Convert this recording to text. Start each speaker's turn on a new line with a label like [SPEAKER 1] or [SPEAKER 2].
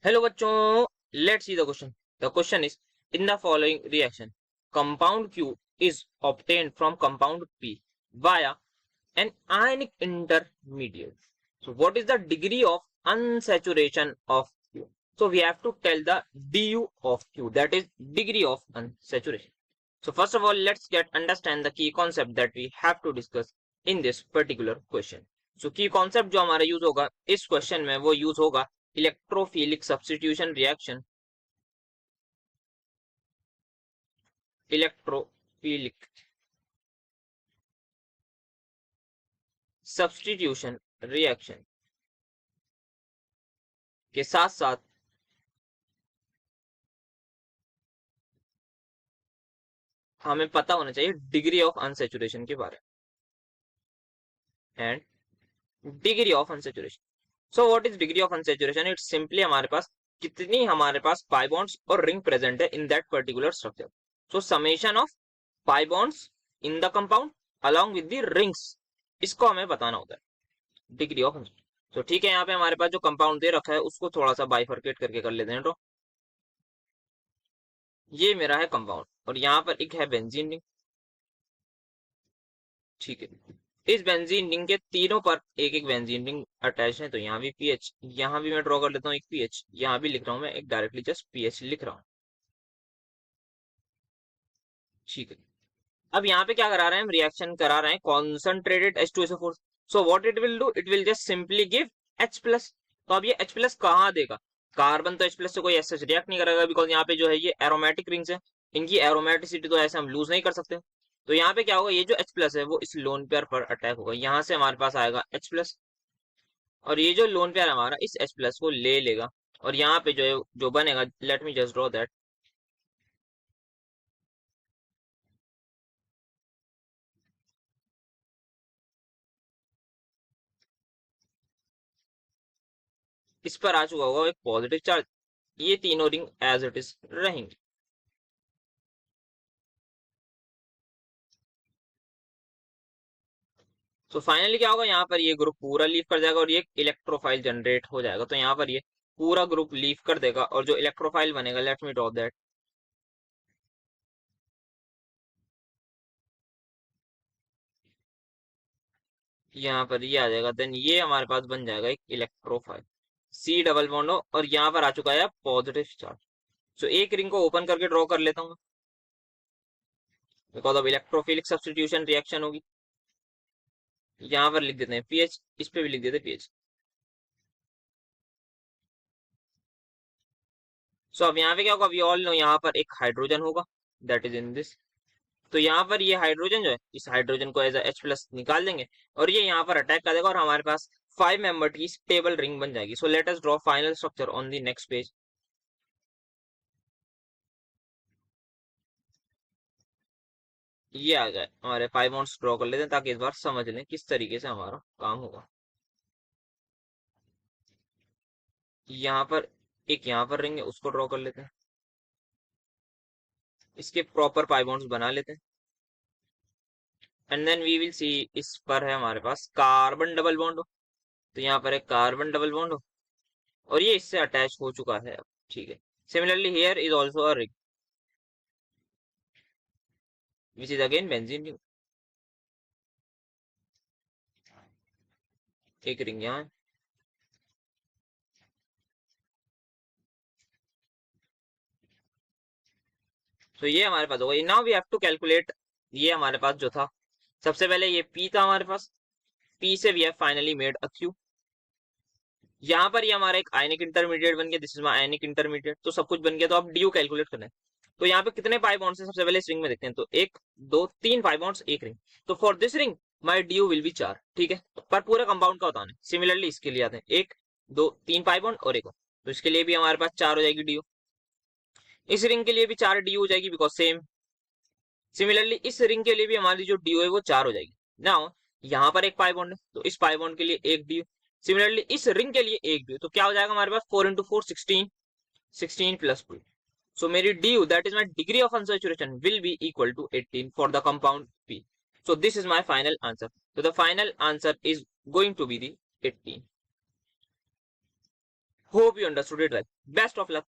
[SPEAKER 1] Hello बच्चों, let's see the question. The question is in the following reaction compound Q is obtained from compound P via an ionic intermediate. So what is the degree of unsaturation of Q? So we have to tell the du of Q, that is degree of unsaturation. So first of all, let's get understand the key concept that we have to discuss in this particular question. So key concept जो हमारा use होगा इस question में वो use होगा electrophilic substitution reaction. Electrophilic substitution reaction के साथ साथ हमें पता होना चाहिए डिग्री ऑफ अनसेचुरेशन के बारे में. And degree of unsaturation, so what is degree of unsaturation? It's simply हमारे पास कितनी हमारे पास पाई बॉन्ड्स और रिंग प्रेजेंट है in that particular structure. So summation of pi bonds in the compound along with the rings, इसको हमें बताना होता है डिग्री ऑफ अनसेचुरेशन. तो ठीक है, यहाँ पे हमारे पास जो कंपाउंड दे रखा है उसको थोड़ा सा बाइफरकेट करके कर लेते हैं. तो ये मेरा है कंपाउंड और यहाँ पर एक है बेंजीन रिंग. ठीक है, इस बेंजीन रिंग के तीनों पर एक एक बेंजीन रिंग अटैच है. तो यहाँ भी पीएच, यहाँ भी मैं ड्रॉ कर लेता हूँ एक पीएच, यहाँ भी लिख रहा हूँ मैं एक डायरेक्टली जस्ट पीएच लिख रहा हूँ. ठीक है, अब यहाँ पे क्या करा रहे हैं हम? रिएक्शन करा रहे हैं concentrated H2SO4. So what it will do, it will just simply give H+. तो अब ये H+ कहाँ देगा? कार्बन तो H+ से कोई ऐसे रिएक्ट नहीं करेगा बिकॉज यहाँ पे जो है ये एरोमेटिक रिंग्स है, इनकी एरोमेटिसिटी तो ऐसे हम लूज नहीं कर सकते. तो यहाँ पे क्या होगा, ये जो H+ है वो इस लोन पेयर पर अटैक होगा. यहाँ से हमारे पास आएगा H+ और ये जो लोन पेयर हमारा इस H+ को ले लेगा और यहाँ पे जो है जो बनेगा, let me just draw that. इस पर आ चुका होगा एक पॉजिटिव चार्ज. ये तीनों रिंग एज इट इज रहेंगे. तो फाइनली क्या होगा, यहाँ पर ये ग्रुप पूरा लीव कर जाएगा और ये इलेक्ट्रोफाइल जनरेट हो जाएगा. तो यहाँ पर ये पूरा ग्रुप लीव कर देगा और जो इलेक्ट्रोफाइल बनेगा, लेट मी ड्रॉ दैट. यहाँ पर ये आ जाएगा, देन ये हमारे पास बन जाएगा एक इलेक्ट्रोफाइल C डबल बॉन्ड हो और यहाँ पर आ चुका है पॉजिटिव चार्ज. सो एक रिंग को ओपन करके ड्रॉ कर लेता हूँ because of electrophilic substitution reaction होगी. यहाँ पर लिख देते हैं पीएच, इस पे भी लिख देते हैं पीएच. सो अब यहाँ पे क्या होगा, वी ऑल नो यहाँ पर एक हाइड्रोजन होगा दैट इज इन दिस. तो यहाँ पर ये हाइड्रोजन जो है, इस हाइड्रोजन को एज H+ निकाल देंगे और ये यहाँ पर अटैक कर देगा और हमारे पास 5 मेंबर की स्टेबल रिंग बन जाएगी. So let us draw final structure on the next page. ये आ जाए हमारे 5 बॉन्ड्स ड्रॉ कर लेते हैं ताकि इस बार समझ लें किस तरीके से हमारा काम होगा. यहाँ पर एक यहाँ पर रिंग है, उसको ड्रॉ कर लेते हैं. इसके प्रॉपर 5 बॉन्ड्स बना लेते हैं and then we will see. इस पर है हमारे पास कार्बन डबल बॉन्ड हो, तो यहाँ पर एक कार्बन डबल बॉन्ड हो और ये इससे अटैच हो चुका है अब. ठीक है, similarly here is also a ring which is again benzene ring. एक रिंग यहाँ है. तो ये हमारे पास होगा. Now we have to calculate. ये हमारे पास जो था, सबसे पहले ये P था हमारे पास. P से we have finally made a Q. यहाँ पर ये हमारा एक आयनिक इंटरमीडिएट बन गया, this is my ionic intermediate. तो सब कुछ बन गया. तो अब ड्यू कैलकुलेट करना है. तो यहाँ पे कितने पाई बॉन्ड्स हैं सबसे पहले इस रिंग में देखते हैं. तो 1 2 3 पाई बॉन्ड्स एक रिंग. तो for this ring my due will be 4. ठीक है, पर पूरे कंपाउंड का बताना है. सिमिलरली इसके लिए आते हैं 1 2 3 पाई बॉन्ड और एक और. तो इसके लिए भी हमारे पास 4 हो जाएगी ड्यू. इस रिंग के लिए भी 4 ड्यू हो जाएगी बिकॉज सेम. सिमिलरली इस रिंग के लिए भी हमारी जो ड्यू है वो 4 हो जाएगी. नाउ यहाँ पर एक पाई बॉन्ड है तो इस पाई बॉन्ड के लिए एक ड्यू. सिमिलरली इस रिंग के लिए एक ड्यू. तो क्या हो जाएगा हमारे पास 4 इंटू 4 16, 16 प्लस 2. So मेरी du, that is my degree of unsaturation, will be equal to 18 for the compound P. So this is my final answer. So the final answer is going to be the 18. Hope you understood it well. Best of luck.